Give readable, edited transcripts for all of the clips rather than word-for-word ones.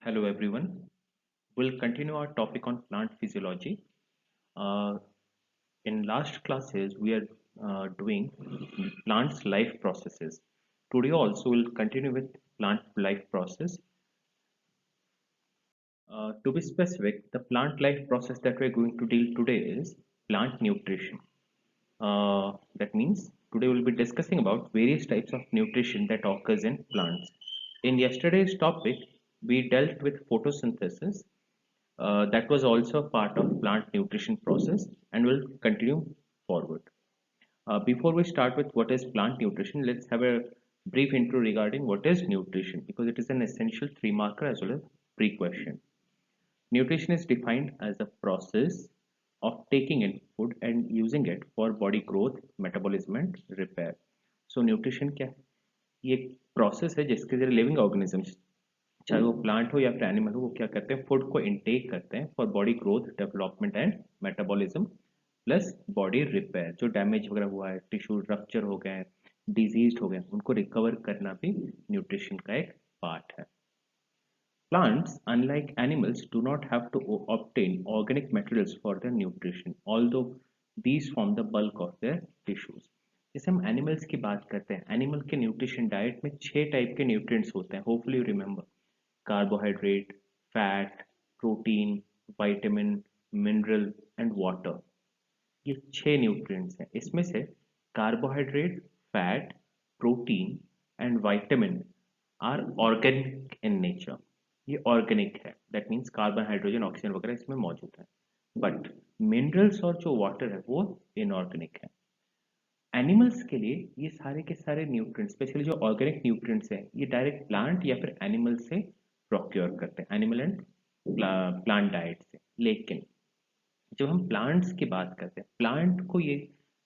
Hello everyone. We'll continue our topic on plant physiology. Uh, in last classes, we are doing plants' life processes. Today also we'll continue with plant life process. To be specific, the plant life process that we're going to deal today is plant nutrition. That means today we'll be discussing about various types of nutrition that occurs in plants. In yesterday's topic, we dealt with photosynthesis. That was also a part of plant nutrition process and will continue forward. Before we start with what is plant nutrition, let's have a brief intro regarding what is nutrition because it is an essential three marker as well as pre-question. Nutrition is defined as a process of taking in food and using it for body growth, metabolism and repair. So nutrition क्या है? ये एक process है जिसके जरिए living organisms चाहे वो plant हो या फिर एनिमल हो वो क्या करते हैं फूड को इनटेक करते हैं for body growth development and metabolism plus body repair जो डैमेज वगैरह हुआ है टिश्यू रप्चर हो गए डिजीज हो गए उनको रिकवर करना भी न्यूट्रिशन का एक पार्ट है. Plants, unlike animals, do not have to obtain organic materials for their nutrition, although these form the bulk of their tissues. जैसे हम एनिमल्स की बात करते हैं एनिमल के न्यूट्रिशन डाइट में 6 टाइप के न्यूट्रिएंट्स होते हैं hopefully you remember carbohydrate fat protein vitamin mineral and water ये 6 न्यूट्रिएंट्स हैं इसमें से carbohydrate fat protein and vitamin are organic in nature ये ऑर्गेनिक है that means carbon hydrogen oxygen वगैरह इसमें मौजूद है बट मिनरल्स और जो वाटर है वो इनऑर्गेनिक है. एनिमल्स के लिए ये सारे के सारे न्यूट्रिएंट्स स्पेशली जो ऑर्गेनिक न्यूट्रिएंट्स हैं ये डायरेक्ट प्लांट या फिर एनिमल से प्रोक्योर करते हैं एनिमल एंड प्लांट डाइट से. लेकिन जब हम प्लांट्स की बात करते हैं प्लांट को ये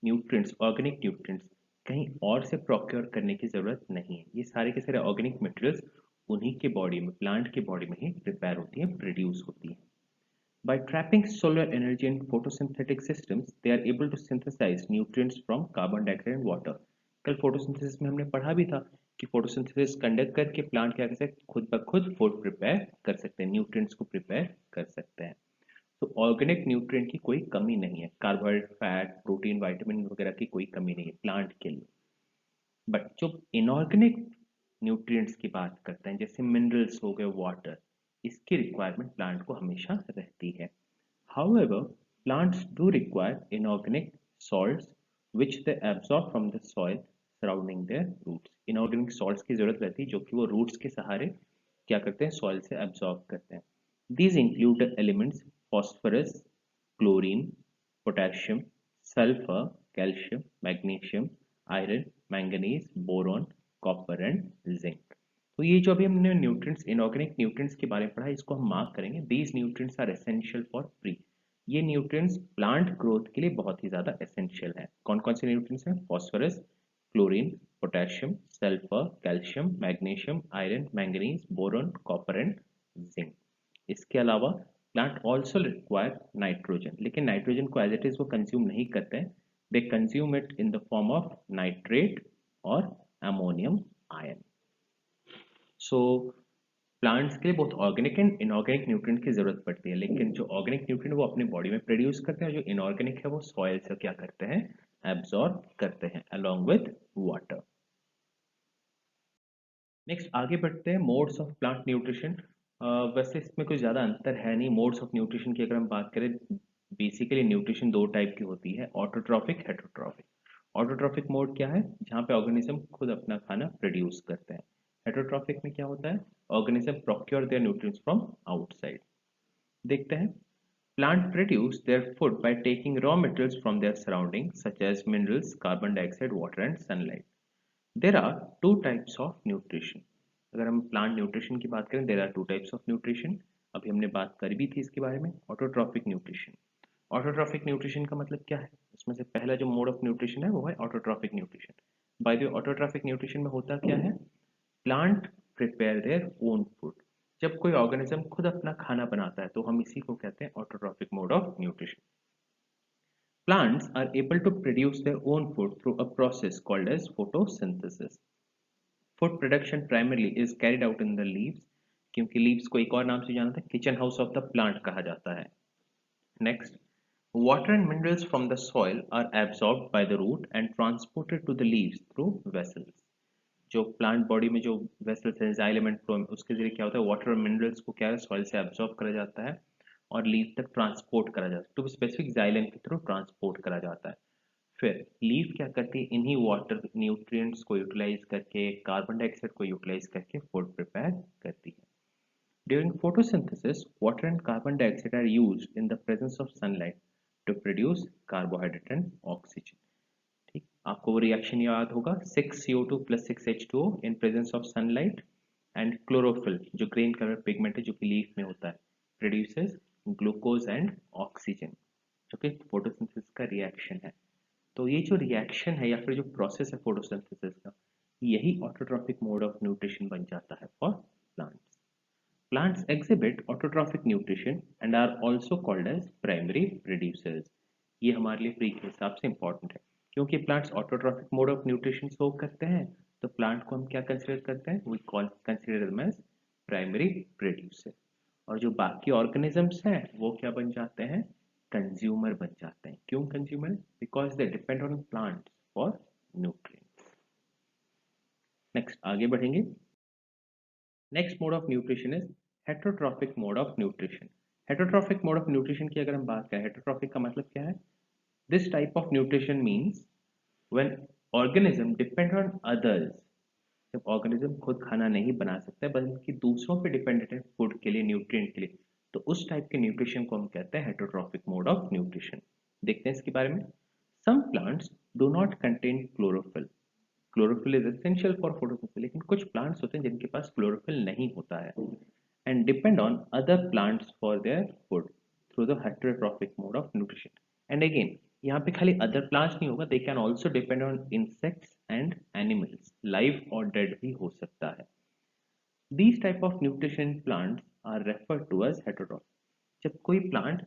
न्यूट्रिएंट्स ऑर्गेनिक न्यूट्रिएंट्स कहीं और से प्रोक्योर करने की ज़रूरत नहीं है. ये सारे के सारे ऑर्गेनिक मटेरियल्स उन्हीं के बॉडी में प्लांट के बॉडी में ही प्रिपेयर होती है प्रोड्यूस होती है. By trapping solar energy in photosynthetic systems, they are able to synthesize nutrients from carbon dioxide and water. कल फोटोसिंथेसिस में हमने पढ़ा भी था कि फोटोसिंथेसिस कंडक्ट करके प्लांट क्या कर सकते हैं खुद ब खुद फूड प्रिपेयर कर सकते हैं न्यूट्रिएंट्स को प्रिपेयर कर सकते हैं. तो ऑर्गेनिक न्यूट्रिएंट की कोई कमी नहीं है कार्बोहाइड्रेट फैट प्रोटीन विटामिन वगैरह की कोई कमी नहीं है प्लांट के लिए. बट जो इनऑर्गेनिक न्यूट्रिएंट्स की बात करते हैं जैसे मिनरल्स हो गए वाटर इसकी रिक्वायरमेंट प्लांट को हमेशा रहती है. However plants do require inorganic salts which they absorb from the soil surrounding their roots. Inorganic salts की जरूरत रहती है जो कि वो रूट्स के सहारे क्या करते हैं सॉइल से एब्जॉर्ब करते हैं. These include the elements phosphorus, chlorine, potassium, sulfur, calcium, magnesium, iron manganese boron copper and zinc. तो ये जो अभी हमने न्यूट्रिएंट्स इनऑर्गेनिक न्यूट्रिएंट्स के बारे में पढ़ा इसको हम मार्क करेंगे. These nutrients are essential for tree. ये न्यूट्रिएंट्स प्लांट ग्रोथ के लिए बहुत ही ज्यादा एसेंशियल है. कौन कौन से न्यूट्रिएंट्स हैं phosphorus chlorine potassium sulphur calcium magnesium iron manganese boron copper and zinc. इसके अलावा प्लांट ऑल्सो रिक्वायर नाइट्रोजन लेकिन नाइट्रोजन को एज इट इज वो कंज्यूम नहीं करते हैं. they consume it in the form of nitrate or ammonium ion. So plants के लिए बहुत ऑर्गेनिक एंड इनऑर्गेनिक न्यूट्रिएंट की जरूरत पड़ती है लेकिन जो ऑर्गेनिक न्यूट्रिएंट वो अपने बॉडी में प्रोड्यूस करते हैं और जो इनऑर्गेनिक है वो सॉइल से क्या करते हैं एब्जॉर्ब करते हैं अलोंग विद वाटर. नेक्स्ट आगे बढ़ते हैं मोड्स ऑफ प्लांट न्यूट्रिशन. वैसे इसमें कोई ज़्यादा अंतर है नहीं. मोड्स ऑफ न्यूट्रिशन की अगर हम बात करें बेसिकली न्यूट्रिशन 2 टाइप की होती है ऑटोट्रॉफिक हेटरोट्रॉफिक. ऑटोट्रॉफिक मोड क्या है जहाँ पे ऑर्गेनिज्म खुद अपना खाना प्रोड्यूस करते हैं. हेटरोट्रॉफिक में क्या होता है organism procure their nutrients from outside. देखते हैं plant produce their food by taking raw materials from their surroundings such as minerals carbon dioxide water and sunlight. There are 2 types of nutrition. अगर हम plant nutrition की बात करें there are 2 types of nutrition. अभी हमने बात करी भी थी इसके बारे में. Autotrophic nutrition. ऑटोट्रॉफिक न्यूट्रिशन का मतलब क्या है उसमें से पहला जो मोड ऑफ न्यूट्रिशन है वो है autotrophic nutrition. By the autotrophic nutrition में होता क्या है plant prepare their own food. जब कोई ऑर्गेनिज्म खुद अपना खाना बनाता है तो हम इसी को कहते हैं autotrophic mode of nutrition. Plants are able to produce their own food through a process called as photosynthesis. Food production primarily is carried out in the leaves, क्योंकि लीव्स को एक और नाम से जाना था, kitchen house of the plant कहा जाता है। Next, water and minerals from the soil are absorbed by the root and transported to the leaves through vessels. जो प्लांट बॉडी में जो वेसल्स है, जाइलम एंड फ्लोएम, उसके जरिए क्या होता है, वाटर और मिनरल्स को क्या है, सॉइल से एब्जॉर्ब करा जाता है और लीफ तक ट्रांसपोर्ट करा जाता है, टू स्पेसिफिक जाइलम के थ्रू ट्रांसपोर्ट करा जाता है। फिर लीफ क्या करती है, इन्हीं वाटर न्यूट्रिएंट्स को यूटिलाइज करके, कार्बन डाइऑक्साइड को यूटिलाइज करके फूड प्रिपेयर करती है। During photosynthesis, water and carbon dioxide are used in the presence of sunlight to produce carbohydrate and oxygen. ठीक, आपको वो रिएक्शन याद होगा, 6CO2 plus 6H2O in presence of sunlight and chlorophyll, जो green colour pigment है जो कि leaf में होता है, produces glucose and oxygen, जो कि फोटोसिंथेसिस का रिएक्शन है। तो ये जो रिएक्शन है या फिर जो प्रोसेस है फोटोसिंथेसिस का, यही ऑटोट्रॉफिक मोड ऑफ न्यूट्रिशन बन जाता है for plants. Plants exhibit autotrophic nutrition and are also called as primary producers. ये हमारे लिए प्री के हिसाब से इंपॉर्टेंट है, क्योंकि plants autotrophic mode of nutrition show करते हैं, तो प्लांट को हम क्या कंसिडर करते हैं, we consider them as primary producer. और जो बाकी ऑर्गेनिजम्स हैं वो क्या बन जाते हैं, कंज्यूमर बन जाते हैं। क्यों consumer, because they depend on plants for nutrients. Next आगे बढ़ेंगे। Next mode of nutrition is heterotrophic mode of nutrition. Heterotrophic mode of nutrition की अगर हम बात करें, हेटरोट्रॉफिक का मतलब क्या है, this type of nutrition means when organism depend on others, जब ऑर्गेनिज्म खुद खाना नहीं बना सकता है बल्कि दूसरों पे डिपेंडेंट है फूड के लिए, न्यूट्रिएंट के लिए, तो उस टाइप के न्यूट्रिशन को हम कहते हैं हेटरोट्रॉफिक मोड ऑफ न्यूट्रिशन। देखते हैं इसके बारे में। Some plants do not contain chlorophyll. Chlorophyll is essential for photosynthesis, लेकिन कुछ प्लांट्स होते हैं जिनके पास क्लोरोफिल नहीं होता है, and depend on other plants for their food through the heterotrophic mode of nutrition. And again यहाँ पे खाली अदर प्लांट्स नहीं होगा, they can also depend on insects and animals, live और डेड भी हो सकता है। These type of nutrition plants are referred to as heterotrophic. जब कोई प्लांट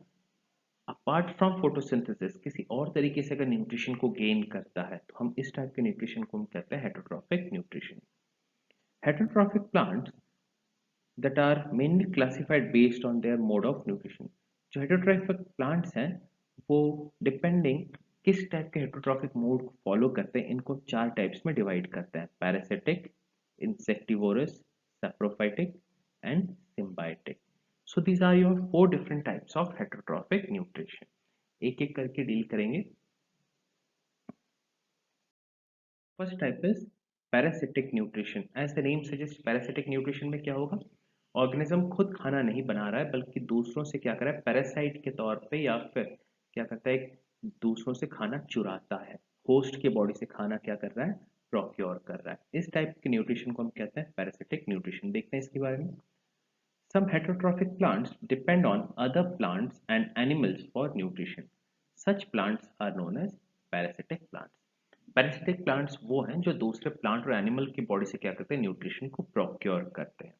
अपार्ट फ्रॉम फोटोसिंथेसिस किसी और तरीके से अगर न्यूट्रिशन को गेन करता है, तो हम इस टाइप के न्यूट्रिशन को हम कहते हैं heterotrophic nutrition. Heterotrophic plants that are mainly classified based on their mode of nutrition। जो हेटरोट्रॉफिक प्लांट्स हैं वो डिपेंडिंग किस टाइप के हेटरोट्रॉफिक मोड को फॉलो करते हैं, इनको चार टाइप्स में डिवाइड करते हैं, parasitic, insectivorous, saprophytic and symbiotic. So these are your four different types of heterotrophic nutrition. एक एक करके डील करेंगे। First type is parasitic nutrition. As the name suggest, parasitic nutrition में क्या होगा, ऑर्गेनिज्म खुद खाना नहीं बना रहा है बल्कि दूसरों से क्या कर रहा है, पैरासाइट के तौर पे या फिर क्या करता है, दूसरों से खाना चुराता है, होस्ट के बॉडी से खाना क्या कर रहा है, प्रोक्योर कर रहा है। इस टाइप के न्यूट्रिशन को हम कहते हैं पैरासिटिक न्यूट्रिशन। देखते हैं इसके बारे में। Some heterotrophic plants depend on other plants and animals for nutrition. Such plants are known as parasitic plants. Parasitic plants वो हैं जो दूसरे प्लांट और एनिमल की बॉडी से क्या करते हैं, न्यूट्रिशन को प्रोक्योर करते हैं,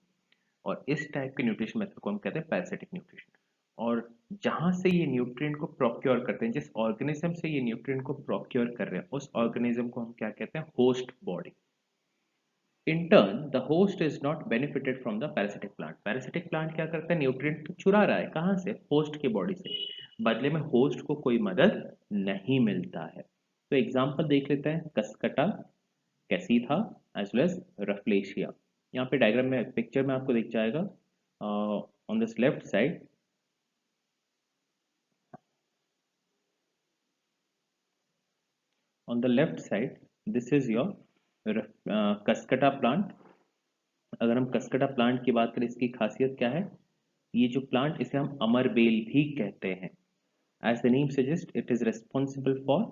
और इस टाइप के न्यूट्रिशन मेथड को हम कहते हैं पैरासिटिक न्यूट्रिशन। और जहां से ये न्यूट्रिएंट को प्रोक्योर करते हैं, जिस ऑर्गेनिज्म से ये न्यूट्रिएंट को प्रोक्योर कर रहे हैं, उस ऑर्गेनिज्म को हम क्या कहते हैं, host body. In turn, the host is not benefited from the parasitic plant. Parasitic plant क्या करता है, न्यूट्रिएंट तो चुरा रहा है, कहाँ से, होस्ट की बॉडी से, बदले में होस्ट को कोई मदद नहीं मिलता है। तो एग्जांपल देख लेते हैं, Cuscuta, Cassytha as well as Rafflesia. यहाँ पे डायग्राम में, पिक्चर में आपको दिख जाएगा, on this left side, on the left side this is your Cuscuta plant. अगर हम कसकटा प्लांट की बात करें, इसकी खासियत क्या है, ये जो प्लांट, इसे हम अमर बेल भी कहते हैं। As the name suggest, it is responsible for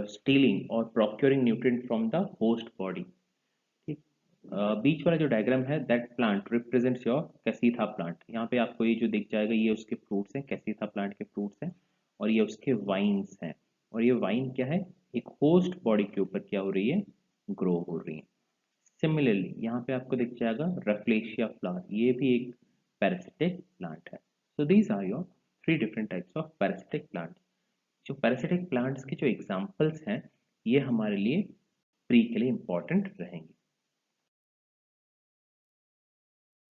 stealing और procuring nutrient from the host body. ठीक, बीच वाला जो डायग्राम है, that plant represents your Cassytha plant. यहाँ पे आपको ये जो दिख जाएगा, ये उसके फ्रूट्स हैं, कैसीथा प्लांट के फ्रूट्स हैं, और ये उसके वाइन्स हैं। और ये वाइन क्या है, एक होस्ट बॉडी के ऊपर क्या हो रही है, ग्रो हो रही है। सिमिलरली यहाँ पे आपको दिख जाएगा रफलेशिया फ्लावर, ये भी एक पैरासिटिक प्लांट है। So these are your three different types of parasitic plants. जो पैरासिटिक प्लांट्स के जो एग्जांपल्स हैं, ये हमारे लिए प्री के लिए इंपॉर्टेंट रहेंगे।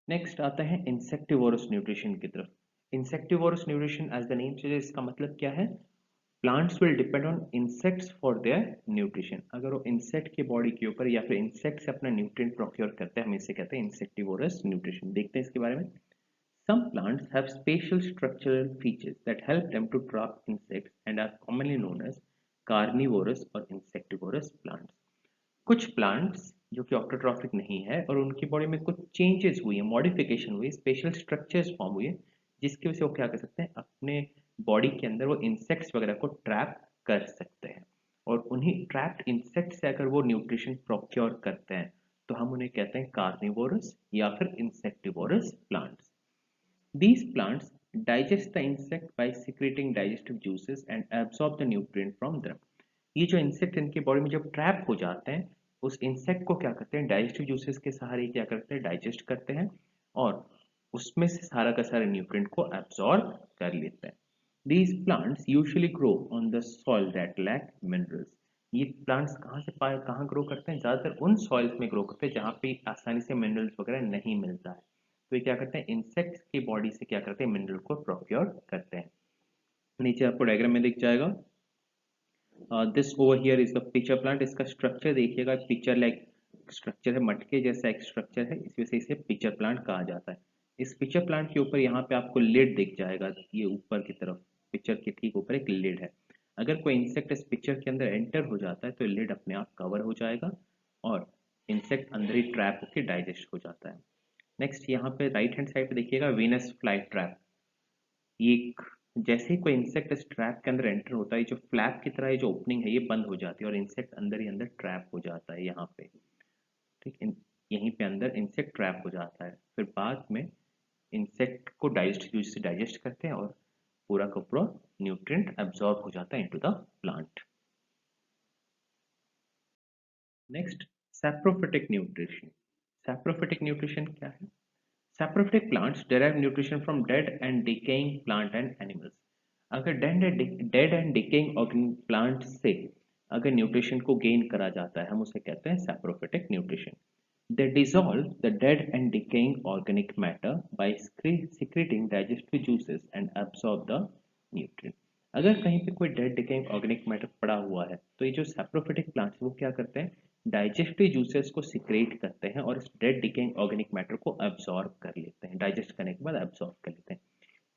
नेक्स्ट आता है इंसेक्टिवोरस न्यूट्रिशन की तरफ। Insectivorous nutrition as the name suggest, इसका मतलब क्या है? Plants will depend on insects for their nutrition. अगर वो इंसेक्ट की बॉडी के ऊपर या फिर इंसेक्ट से अपना न्यूट्रिएंट प्रोक्योर करते हैं, हम इसे कहते हैं इंसेक्टिवोरस न्यूट्रिशन। देखते हैं इसके बारे में। Some plants have special structural features that help them to trap insects and are commonly known as carnivorous or insectivorous plants. कुछ प्लांट्स जो कि ऑटोट्रॉफिक नहीं है और उनकी बॉडी में कुछ चेंजेस हुई है, मॉडिफिकेशन हुई है, स्पेशल स्ट्रक्चर्स फॉर्म हुई है, जिसकी वजह से वो क्या कर सकते हैं, अपने बॉडी के अंदर वो इंसेक्ट्स वगैरह को ट्रैप कर सकते हैं। और उन्हीं ट्रैप्ड इंसेक्ट से अगर वो न्यूट्रिशन प्रोक्योर करते हैं तो हम उन्हें कहते हैं कार्निवोरस या फिर insectivorous plants. These plants digest the insect by secreting digestive juices and absorb the nutrient from them. ये जो इंसेक्ट इनकी बॉडी में जब ट्रैप हो जाते हैं, उस इंसेक्ट को क्या करते हैं, डाइजेस्टिव जूसेस के सहारे क्या करते हैं, डाइजेस्ट करते हैं और उसमें से सारा का सारा न्यूट्रिएंट को एब्सॉर्ब कर लेते हैं। These plants usually grow on the soil that lack minerals. ये प्लांट्स कहाँ ग्रो करते हैं? ज़्यादातर उन सॉइल्स में ग्रो करते हैं जहाँ पे आसानी से मिनरल्स वगैरह नहीं मिलता है। तो ये क्या करते हैं, इंसेक्ट्स की बॉडी से क्या करते हैं, मिनरल को प्रोक्योर करते हैं। नीचे आपको डायग्राम में दिख जाएगा। This over here is the pitcher plant. इसका स्ट्रक्चर देखिएगा, पिचर लाइक स्ट्रक्चर है, मटके जैसा एक स्ट्रक्चर है, इस वजह से इसे पिचर प्लांट कहा जाता है। इस पिचर प्लांट के ऊपर यहाँ पे आपको लिड दिख जाएगा, ये ऊपर की तरफ पिक्चर के ठीक ऊपर एक लिड है। अगर कोई इंसेक्ट इस पिक्चर के अंदर एंटर हो जाता है तो लिड अपने आप कवर हो जाएगा और इंसेक्ट अंदर ही ट्रैप होकर डाइजेस्ट हो जाता है। नेक्स्ट यहाँ पे राइट हैंड साइड पे देखिएगा, वीनस फ्लाई ट्रैप। ये जैसे ही कोई इंसेक्ट इस ट्रैप के अंदर एंटर होता है, जो फ्लैप की तरह ये जो ओपनिंग है ये बंद हो जाती है और इंसेक्ट अंदर ही अंदर ट्रैप हो जाता है यहाँ पे। ठीक है, यहीं पे अंदर इंसेक्ट ट्रैप हो जाता है। फिर बाद में इंसेक्ट को डाइजेस्ट करते हैं और पूरा का पूरा न्यूट्रिएंट एब्जॉर्ब हो जाता है into the plant. Next, saprophytic nutrition. Saprophytic nutrition क्या है? Saprophytic plants derive nutrition from dead and decaying plant and animals. अगर dead and decaying plant से अगर न्यूट्रिशन को गेन करा जाता है, हम उसे कहते हैं saprophytic nutrition. They dissolve the dead and decaying organic matter by secreting digestive juices and absorb the nutrient. अगर कहीं पे कोई डेड डिकेइंग ऑर्गेनिक मैटर पड़ा हुआ है तो ये जो सैप्रोफिटिक प्लांट्स वो क्या करते हैं, डाइजेस्टिव जूसेस को सिक्रेट करते हैं और इस डेड डिकेइंग ऑर्गेनिक मैटर को एब्जॉर्ब कर लेते हैं, डाइजेस्ट करने के बाद एब्जॉर्ब कर लेते हैं।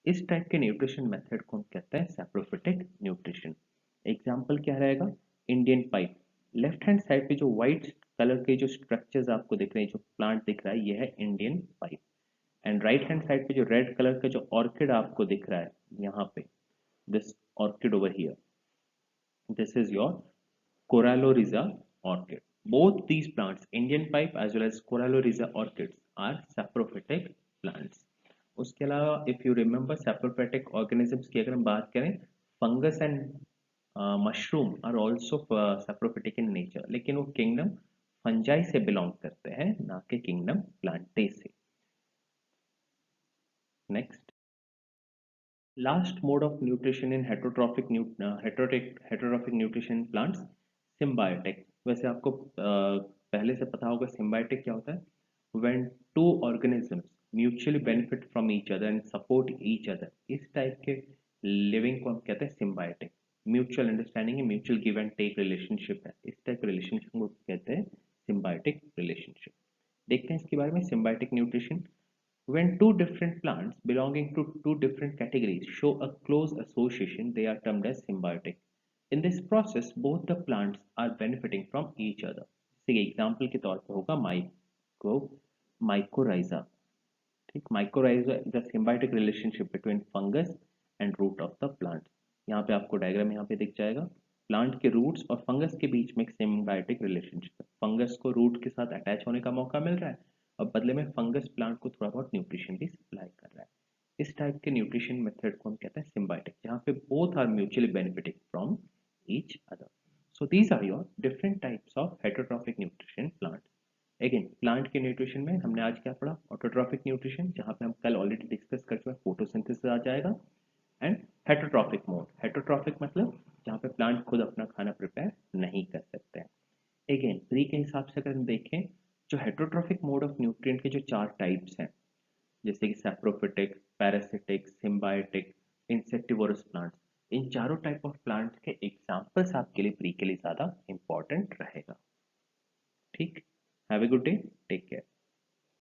इस टाइप के न्यूट्रिशन मेथड को हम कहते हैं सैप्रोफिटिक न्यूट्रिशन। एग्जाम्पल क्या रहेगा? Indian pipe. Left hand side पे जो व्हाइट कलर के जो स्ट्रक्चर्स आपको दिख रहे हैं, जो प्लांट दिख रहा है, ये है Indian pipe. And right hand side पे जो रेड कलर का जो ऑर्किड आपको दिख रहा है यहाँ पे, this orchid over here, this is your Corallorhiza orchid. Both these plants, Indian pipe as well as Corallorhiza orchids, are saprophytic plants. उसके अलावा if you remember saprophytic organisms की अगर हम बात करें, fungus and mushroom are also saprophytic in nature, लेकिन वो kingdom fungi से belong करते हैं, ना कि kingdom plantae से। Next, last mode of nutrition in heterotrophic nutrition plants, symbiotic। वैसे आपको पहले से पता होगा symbiotic क्या होता है। when two organisms mutually benefit from each other and support each other, इस टाइप के लिविंग को हम कहते हैं symbiotic। म्यूचुअल अंडरस्टैंडिंग है, mutual give and take relationship है, इस टाइप के रिलेशनशिप को कहते हैं symbiotic रिलेशनशिप। देखते हैं इसके बारे में, symbiotic nutrition। When two different plants belonging to two different categories show a close association, they are termed as symbiotic. In this process, both the plants are benefiting from each other. जैसे example के तौर पर होगा mycorrhiza. ठीक, mycorrhiza is a symbiotic relationship between fungus and root of the plant. यहाँ पे आपको diagram यहाँ पे दिख जाएगा, प्लांट के रूट्स और फंगस के बीच में एक सिम्बायोटिक रिलेशनशिप है। फंगस को रूट के साथ अटैच होने का मौका मिल रहा है और बदले में फंगस प्लांट को थोड़ा बहुत न्यूट्रिशन भी सप्लाई कर रहा है। इस टाइप के न्यूट्रिशन मेथड को हम कहते हैं सिम्बायोटिक, जहाँ पे both are mutually benefiting from each other. So these are your different types of heterotrophic nutrition plant. Again, plant के न्यूट्रिशन में हमने आज क्या पढ़ा? ऑटोट्रॉफिक न्यूट्रिशन, जहाँ पे हम कल ऑलरेडी डिस्कस कर चुके हैं, फोटोसिंथेसिस आ जाएगा। एंड हेटरोट्रॉफिक मोड, हेटरोट्रॉफिक मतलब जहाँ पे प्लांट खुद अपना खाना प्रिपेयर नहीं कर सकते हैं। अगेन, प्री के हिसाब से अगर हम देखें, जो हेटरोट्रॉफिक मोड ऑफ न्यूट्रिएंट के जो चार टाइप्स हैं, जैसे कि saprophytic, parasitic, symbiotic, insectivorous plants. इन चारों टाइप ऑफ प्लांट्स के एग्जाम्पल्स आपके लिए प्री के लिए ज़्यादा इंपॉर्टेंट रहेगा। ठीक, have a good day, take care.